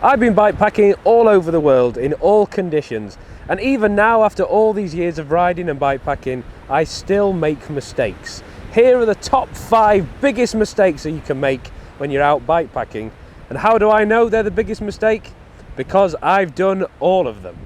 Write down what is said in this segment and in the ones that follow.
I've been bikepacking all over the world in all conditions, and even now after all these years of riding and bikepacking, I still make mistakes. Here are the top 5 biggest mistakes that you can make when you're out bikepacking. And how do I know they're the biggest mistake? Because I've done all of them.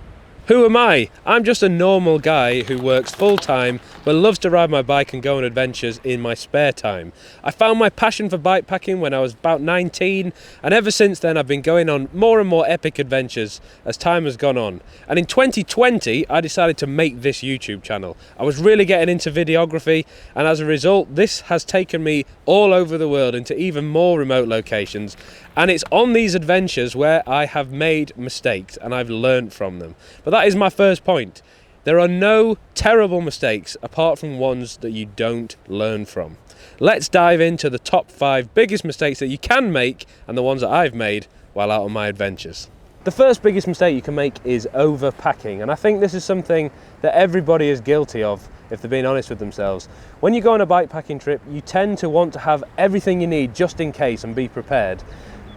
Who am I? I'm just a normal guy who works full-time but loves to ride my bike and go on adventures in my spare time. I found my passion for bikepacking when I was about 19, and ever since then I've been going on more and more epic adventures as time has gone on. And in 2020 I decided to make this YouTube channel. I was really getting into videography, and as a result this has taken me all over the world into even more remote locations, and it's on these adventures where I have made mistakes and I've learned from them. But that is my first point. There are no terrible mistakes apart from ones that you don't learn from. Let's dive into the top 5 biggest mistakes that you can make and the ones that I've made while out on my adventures. The first biggest mistake you can make is overpacking, and I think this is something that everybody is guilty of if they're being honest with themselves. When you go on a bikepacking trip, you tend to want to have everything you need just in case and be prepared.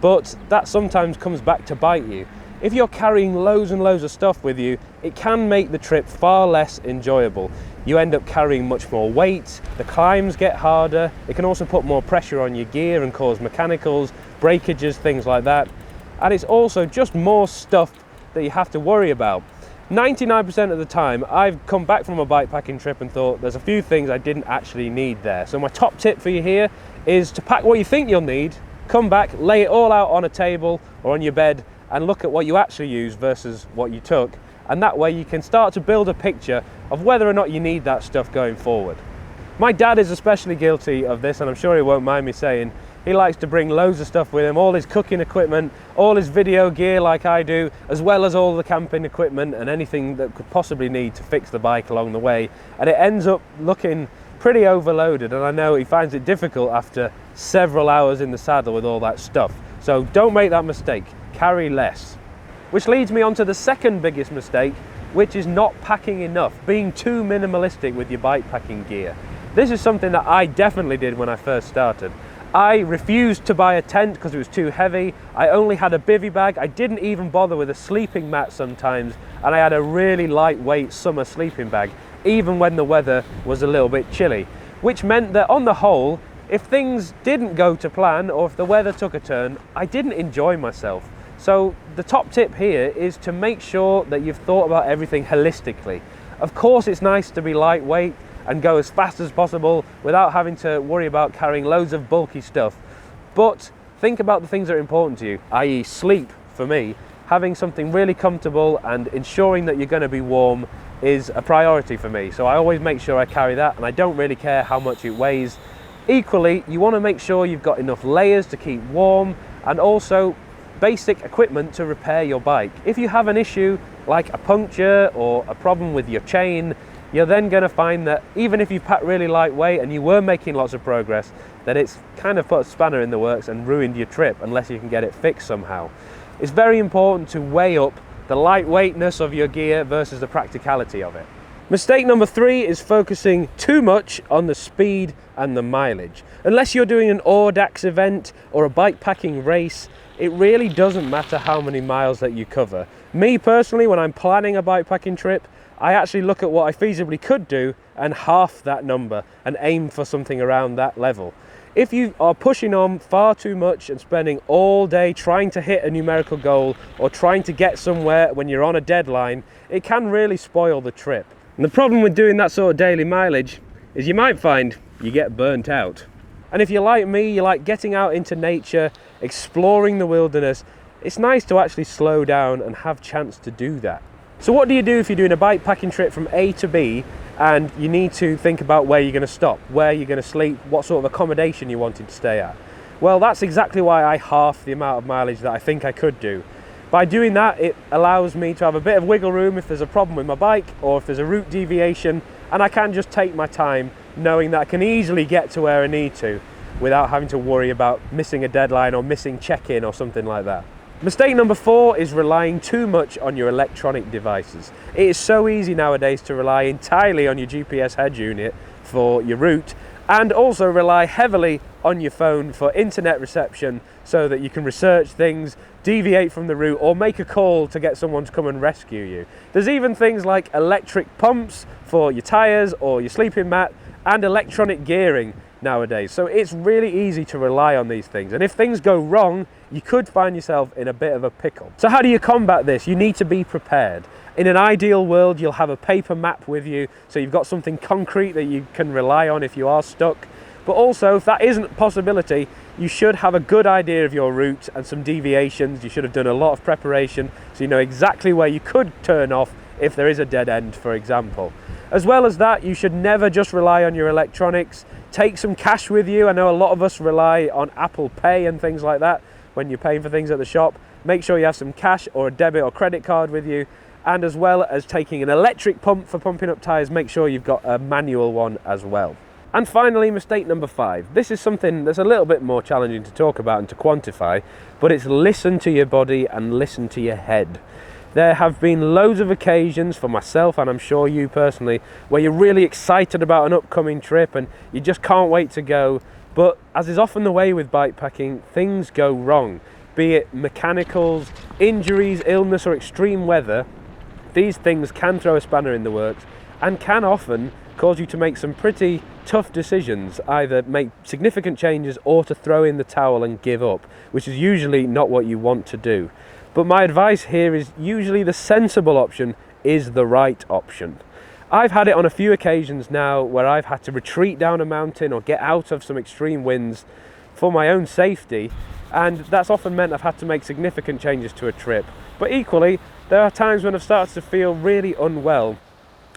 But that sometimes comes back to bite you. If you're carrying loads and loads of stuff with you, it can make the trip far less enjoyable. You end up carrying much more weight, the climbs get harder, it can also put more pressure on your gear and cause mechanicals, breakages, things like that. And it's also just more stuff that you have to worry about. 99% of the time, I've come back from a bikepacking trip and thought there's a few things I didn't actually need there. So my top tip for you here is to pack what you think you'll need, come back, lay it all out on a table or on your bed and look at what you actually use versus what you took. And that way you can start to build a picture of whether or not you need that stuff going forward. My dad is especially guilty of this, and I'm sure he won't mind me saying. He likes to bring loads of stuff with him, all his cooking equipment, all his video gear like I do, as well as all the camping equipment and anything that could possibly need to fix the bike along the way. And it ends up looking pretty overloaded, and I know he finds it difficult after several hours in the saddle with all that stuff. So don't make that mistake, carry less. Which leads me on to the second biggest mistake, which is not packing enough, being too minimalistic with your bikepacking gear. This is something that I definitely did when I first started. I refused to buy a tent because it was too heavy. I only had a bivy bag. I didn't even bother with a sleeping mat sometimes, and I had a really lightweight summer sleeping bag, even when the weather was a little bit chilly, which meant that on the whole, if things didn't go to plan or if the weather took a turn, I didn't enjoy myself. So the top tip here is to make sure that you've thought about everything holistically. Of course, it's nice to be lightweight and go as fast as possible without having to worry about carrying loads of bulky stuff. But think about the things that are important to you, i.e. sleep for me. Having something really comfortable and ensuring that you're going to be warm is a priority for me. So I always make sure I carry that, and I don't really care how much it weighs. Equally, you want to make sure you've got enough layers to keep warm, and also basic equipment to repair your bike. If you have an issue like a puncture or a problem with your chain, you're then going to find that even if you've packed really lightweight and you were making lots of progress, that it's kind of put a spanner in the works and ruined your trip unless you can get it fixed somehow. It's very important to weigh up the lightweightness of your gear versus the practicality of it. Mistake number 3 is focusing too much on the speed and the mileage. Unless you're doing an Audax event or a bikepacking race, it really doesn't matter how many miles that you cover. Me personally, when I'm planning a bikepacking trip, I actually look at what I feasibly could do and half that number and aim for something around that level. If you are pushing on far too much and spending all day trying to hit a numerical goal or trying to get somewhere when you're on a deadline, it can really spoil the trip. And the problem with doing that sort of daily mileage is you might find you get burnt out. And if you're like me, you like getting out into nature, exploring the wilderness, it's nice to actually slow down and have chance to do that. So what do you do if you're doing a bikepacking trip from A to B and you need to think about where you're going to stop, where you're going to sleep, what sort of accommodation you're wanting to stay at? Well, that's exactly why I half the amount of mileage that I think I could do. By doing that, it allows me to have a bit of wiggle room if there's a problem with my bike or if there's a route deviation, and I can just take my time knowing that I can easily get to where I need to without having to worry about missing a deadline or missing check-in or something like that. Mistake number 4 is relying too much on your electronic devices. It is so easy nowadays to rely entirely on your GPS head unit for your route, And also rely heavily on your phone for internet reception so that you can research things, deviate from the route, or make a call to get someone to come and rescue you. There's even things like electric pumps for your tyres or your sleeping mat, and electronic gearing nowadays. So it's really easy to rely on these things. And if things go wrong, you could find yourself in a bit of a pickle. So how do you combat this? You need to be prepared. In an ideal world, you'll have a paper map with you, so you've got something concrete that you can rely on if you are stuck. But also, if that isn't a possibility, you should have a good idea of your route and some deviations. You should have done a lot of preparation, so you know exactly where you could turn off if there is a dead end, for example. As well as that, you should never just rely on your electronics. Take some cash with you. I know a lot of us rely on Apple Pay and things like that when you're paying for things at the shop. Make sure you have some cash or a debit or credit card with you. And as well as taking an electric pump for pumping up tyres, make sure you've got a manual one as well. And finally, mistake number 5. This is something that's a little bit more challenging to talk about and to quantify, but it's listen to your body and listen to your head. There have been loads of occasions for myself, and I'm sure you personally, where you're really excited about an upcoming trip and you just can't wait to go. But as is often the way with bikepacking, things go wrong. Be it mechanicals, injuries, illness, or extreme weather, these things can throw a spanner in the works and can often cause you to make some pretty tough decisions, either make significant changes or to throw in the towel and give up, which is usually not what you want to do. But my advice here is usually the sensible option is the right option. I've had it on a few occasions now where I've had to retreat down a mountain or get out of some extreme winds for my own safety, and that's often meant I've had to make significant changes to a trip. But equally, there are times when I've started to feel really unwell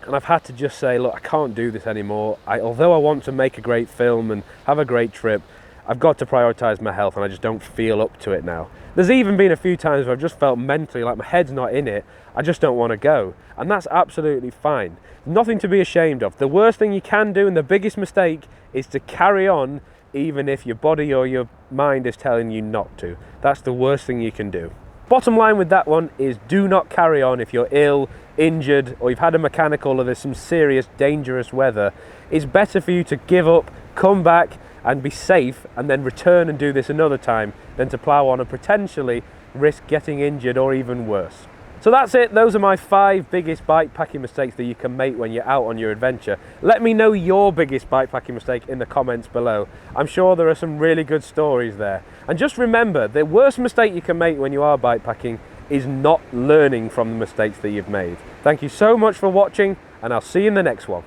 and I've had to just say, look, I can't do this anymore. Although I want to make a great film and have a great trip, I've got to prioritise my health and I just don't feel up to it now. There's even been a few times where I've just felt mentally like my head's not in it, I just don't want to go. And that's absolutely fine. Nothing to be ashamed of. The worst thing you can do and the biggest mistake is to carry on even if your body or your mind is telling you not to. That's the worst thing you can do. Bottom line with that one is do not carry on if you're ill, injured, or you've had a mechanical or there's some serious dangerous weather. It's better for you to give up, come back and be safe and then return and do this another time than to plough on and potentially risk getting injured or even worse. So that's it. Those are my 5 biggest bikepacking mistakes that you can make when you're out on your adventure. Let me know your biggest bikepacking mistake in the comments below. I'm sure there are some really good stories there. And just remember, the worst mistake you can make when you are bikepacking is not learning from the mistakes that you've made. Thank you so much for watching, and I'll see you in the next one.